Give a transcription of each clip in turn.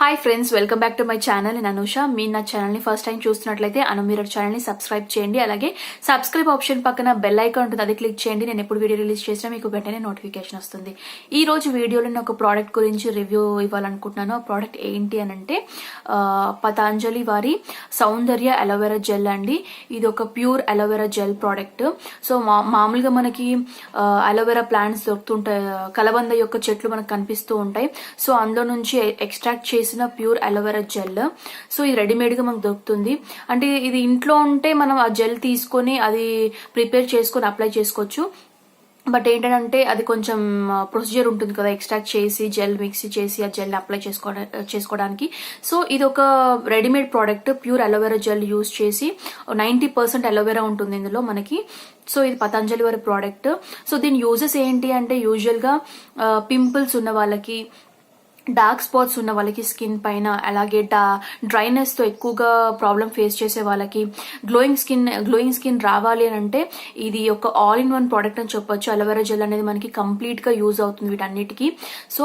Hi friends, welcome back to my channel. నేను అనూష. మీరు నా ఛానల్ ని ఫస్ట్ టైం చూస్తున్నట్లయితే అనుమిరర్ ఛానల్ ని సబ్స్క్రైబ్ చేయండి. అలాగే సబ్స్క్రైబ్ ఆప్షన్ పక్కన బెల్ ఐకాన్ ఉంటుంది, అది క్లిక్ చేయండి. నేను ఎప్పుడు వీడియో రిలీజ్ చేసినా మీకు వెంటనే నోటిఫికేషన్ వస్తుంది. ఈ రోజు వీడియోలో నేను ఒక ప్రోడక్ట్ గురించి రివ్యూ ఇవ్వాలనుకుంటున్నాను. ఆ ప్రోడక్ట్ ఏంటి అని అంటే పతాంజలి వారి సౌందర్య అలోవెరా జెల్ అండి. ఇది ఒక pure aloe vera gel product. So మామూలుగా మనకి అలోవెరా ప్లాంట్స్ దొరుకుతుంటాయి, కలబంద యొక్క చెట్లు మనకు కనిపిస్తూ ఉంటాయి. సో అందులో నుంచి ఎక్స్ట్రాక్ట్ చేసిన ప్యూర్ అలోవెరా జెల్. సో ఇది రెడీమేడ్ గా మనకు దొరుకుతుంది. అంటే ఇది ఇంట్లో ఉంటే మనం ఆ జెల్ తీసుకొని అది ప్రిపేర్ చేసుకొని అప్లై చేసుకోవచ్చు. బట్ ఏంటంటే అది కొంచెం ప్రొసీజర్ ఉంటుంది కదా, ఎక్స్ట్రాక్ట్ చేసి జెల్ మిక్సీ చేసి ఆ జెల్ అప్లై చేసుకోవడానికి. సో ఇది ఒక readymade product, pure aloe vera gel use చేసి 90% అలోవెరా ఉంటుంది ఇందులో మనకి. సో ఇది పతంజలి వారి ప్రోడక్ట్. సో దీని యూజెస్ ఏంటి అంటే యూజువల్ గా పింపుల్స్ ఉన్న వాళ్ళకి, డార్క్ స్పాట్స్ ఉన్న వాళ్ళకి స్కిన్ పైన, అలాగే డ్రైనెస్ తో ఎక్కువగా ప్రాబ్లం ఫేస్ చేసే వాళ్ళకి, గ్లోయింగ్ స్కిన్ రావాలి అని అంటే ఇది ఒక ఆల్ ఇన్ వన్ ప్రోడక్ట్ అని చెప్పొచ్చు. అలోవెరా జెల్ అనేది మనకి కంప్లీట్ గా యూజ్ అవుతుంది వీటన్నిటికీ. సో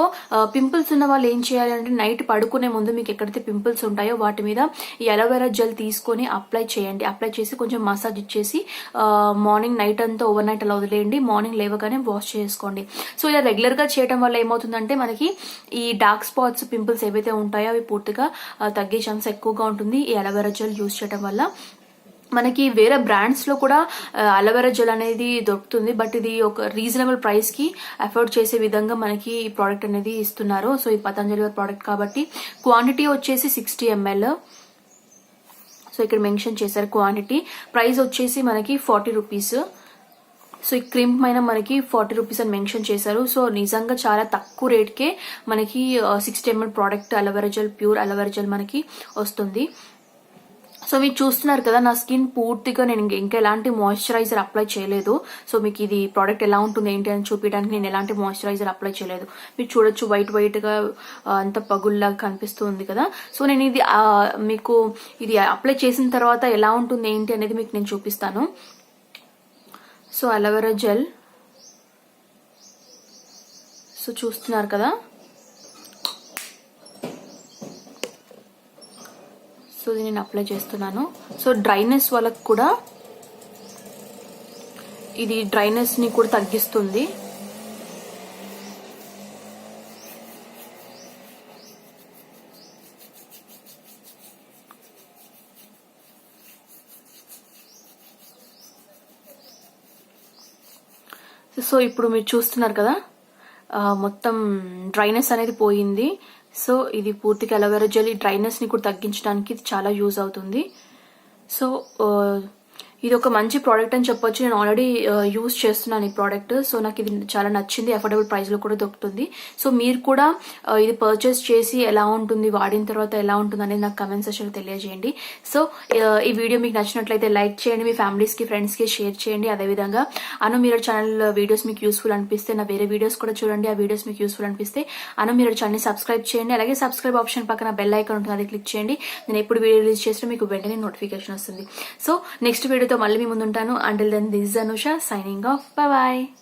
పింపుల్స్ ఉన్న వాళ్ళు ఏం చేయాలి అంటే నైట్ పడుకునే ముందు మీకు ఎక్కడైతే పింపుల్స్ ఉంటాయో వాటి మీద ఈ అలోవెరా జెల్ తీసుకొని అప్లై చేయండి. అప్లై చేసి కొంచెం మసాజ్ ఇచ్చేసి మార్నింగ్ నైట్ అంతా ఓవర్ నైట్ అలా వదిలేయండి. మార్నింగ్ లేవగానే వాష్ చేసుకోండి. సో ఇలా రెగ్యులర్ గా చేయడం వల్ల ఏమవుతుందంటే మనకి ఈ డార్క్ స్పాట్స్, పింపుల్స్ ఏవైతే ఉంటాయో అవి పూర్తిగా తగ్గే ఛాన్స్ ఎక్కువగా ఉంటుంది ఈ అలోవెరా జెల్ యూజ్ చేయడం వల్ల. మనకి వేరే బ్రాండ్స్ లో కూడా అలోవెరా జెల్ అనేది దొరుకుతుంది, బట్ ఇది ఒక రీజనబుల్ ప్రైస్ కి అఫోర్డ్ చేసే విధంగా మనకి ఈ ప్రోడక్ట్ అనేది ఇస్తున్నారు. సో ఈ పతంజలి ప్రోడక్ట్ కాబట్టి క్వాంటిటీ వచ్చేసి 60 ml. సో ఇక్కడ మెన్షన్ చేశారు క్వాంటిటీ. ప్రైస్ వచ్చేసి మనకి 40 రూపీస్. సో ఈ క్రీమ్ పైన మనకి 40 రూపీస్ అని మెన్షన్ చేశారు. సో నిజంగా చాలా తక్కువ రేట్కే మనకి 60 ml product aloe vera gel, pure aloe vera gel మనకి వస్తుంది. సో మీరు చూస్తున్నారు కదా, నా స్కిన్ పూర్తిగా నేను ఇంకా ఎలాంటి మాయిశ్చరైజర్ అప్లై చేయలేదు. సో మీకు ఇది ప్రోడక్ట్ ఎలా ఉంటుంది ఏంటి అని చూపించడానికి నేను ఎలాంటి మాయిశ్చరైజర్ అప్లై చేయలేదు. మీరు చూడొచ్చు వైట్ గా అంత పగుల్లాగా కనిపిస్తుంది కదా. సో నేను ఇది మీకు ఇది అప్లై చేసిన తర్వాత ఎలా ఉంటుంది ఏంటి అనేది మీకు నేను చూపిస్తాను. సో అలోవెరా జెల్, సో చూస్తున్నారు కదా. సో ఇది నేను అప్లై చేస్తున్నాను. సో డ్రైనెస్ వాళ్ళకి కూడా ఇది డ్రైనెస్ ని కూడా తగ్గిస్తుంది. సో ఇప్పుడు మీరు చూస్తున్నారు కదా, మొత్తం డ్రైనెస్ అనేది పోయింది. సో ఇది పూర్తిగా అలోవెరా జెల్ ఈ డ్రైనెస్ ని కూడా తగ్గించడానికి ఇది చాలా యూజ్ అవుతుంది. సో ఇది ఒక మంచి ప్రోడక్ట్ అని చెప్పొచ్చు. నేను ఆల్రెడీ యూజ్ చేస్తున్నాను ఈ ప్రోడక్ట్. సో నాకు ఇది చాలా నచ్చింది, అఫోర్డబుల్ ప్రైస్ లో కూడా దొరుకుతుంది. సో మీరు కూడా ఇది పర్చేస్ చేసి ఎలా ఉంటుంది, వాడిన తర్వాత ఎలా ఉంటుంది అనేది నాకు కమెంట్ సెక్షన్ లో తెలియజేయండి. సో ఈ వీడియో మీకు నచ్చినట్లయితే లైక్ చేయండి, మీ ఫ్యామిలీస్ కి, ఫ్రెండ్స్ కి షేర్ చేయండి. అదేవిధంగా అనుమిరర్ ఛానల్ వీడియోస్ మీకు యూస్ఫుల్ అనిపిస్తే నా వేరే వీడియోస్ కూడా చూడండి. ఆ వీడియోస్ మీకు యూస్ఫుల్ అనిపిస్తే అనుమిరర్ ఛానల్ ని సబ్స్క్రైబ్ చేయండి. అలాగే సబ్స్క్రైబ్ ఆప్షన్ పక్కన బెల్ ఐకాన్ ఉంటుంది, అది క్లిక్ చేయండి. నేను ఎప్పుడు వీడియో రిలీజ్ చేసినా మీకు వెంటనే నోటిఫికేషన్ వస్తుంది. సో నెక్స్ట్ వీడియోతో మళ్ళీ మీ ముందు ఉంటాను. Until then, this is Anusha signing off. Bye bye.